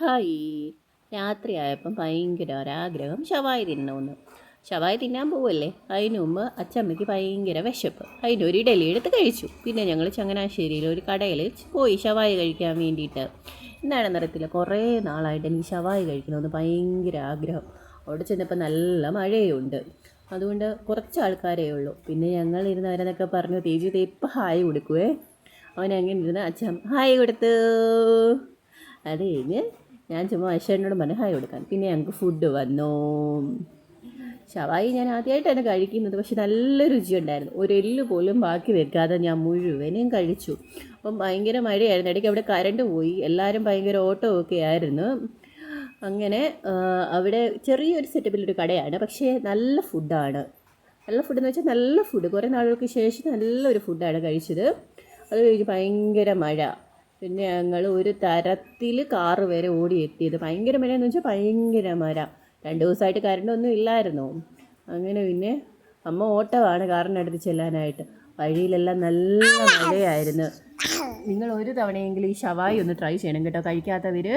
Hi. രാത്രിയായപ്പം ഭയങ്കര ഒരാഗ്രഹം ഷവായി തിന്നണമെന്ന്. ഷവായി തിന്നാൻ പോവല്ലേ, അതിന് മുമ്പ് അച്ചമ്മയ്ക്ക് ഭയങ്കര വിശപ്പ്. അതിനൊരു ഇഡലി എടുത്ത് കഴിച്ചു. പിന്നെ ഞങ്ങൾ ചങ്ങനാശ്ശേരിയിൽ ഒരു കടയിൽ പോയി ഷവായി കഴിക്കാൻ വേണ്ടിയിട്ട്. എന്താണെന്നറിയത്തില്ല, കുറേ നാളായിട്ട് എനിക്ക് ഷവായി കഴിക്കണമെന്ന് ഭയങ്കര ആഗ്രഹം. അവിടെ ചെന്നപ്പോൾ നല്ല മഴയുണ്ട്. അതുകൊണ്ട് കുറച്ച് ആൾക്കാരേ ഉള്ളൂ. പിന്നെ ഞങ്ങൾ ഇരുന്നവരെന്നൊക്കെ പറഞ്ഞു തേജു തേപ്പ് ഹായ് കൊടുക്കുവേ. അവൻ അങ്ങനെ ഇരുന്ന് അച്ഛൻ ഹായ് കൊടുത്തു. അത് കഴിഞ്ഞ് ഞാൻ ചുമ്മാ അശ്വനോട് പറഞ്ഞു ഹായ് കൊടുക്കാൻ. പിന്നെ ഞങ്ങൾക്ക് ഫുഡ് വന്നു. ഷവായി ഞാൻ ആദ്യമായിട്ടാണ് കഴിക്കുന്നത്, പക്ഷെ നല്ല രുചിയുണ്ടായിരുന്നു. ഒരു എല്ല് പോലും ബാക്കി വെക്കാതെ ഞാൻ മുഴുവനും കഴിച്ചു. അപ്പം ഭയങ്കര മഴയായിരുന്നു, ഇടയ്ക്ക് അവിടെ കറണ്ട് പോയി, എല്ലാവരും ഭയങ്കര ഓട്ടമൊക്കെ ആയിരുന്നു. അങ്ങനെ അവിടെ ചെറിയൊരു സെറ്റപ്പിലൊരു കടയാണ്, പക്ഷേ നല്ല ഫുഡാണ്. നല്ല ഫുഡെന്ന് വെച്ചാൽ നല്ല ഫുഡ്. കുറേ നാളുകൾക്ക് ശേഷം നല്ലൊരു ഫുഡാണ് കഴിച്ചത്. അത് കഴിഞ്ഞ് ഭയങ്കര മഴ. പിന്നെ ഞങ്ങൾ ഒരു തരത്തിൽ കാറ് വരെ ഓടിയെത്തിയത്. ഭയങ്കര മഴയെന്ന് വെച്ചാൽ ഭയങ്കര മഴ. 2 ദിവസമായിട്ട് കറണ്ടൊന്നും ഇല്ലായിരുന്നു. അങ്ങനെ പിന്നെ അമ്മ ഓട്ടമാണ് കാറിനടുത്ത് ചെല്ലാനായിട്ട്. വഴിയിലെല്ലാം നല്ല മഴയായിരുന്നു. നിങ്ങൾ ഒരു തവണയെങ്കിലും ഈ ഷവായി ഒന്ന് ട്രൈ ചെയ്യണം കേട്ടോ, കഴിക്കാത്തവർ.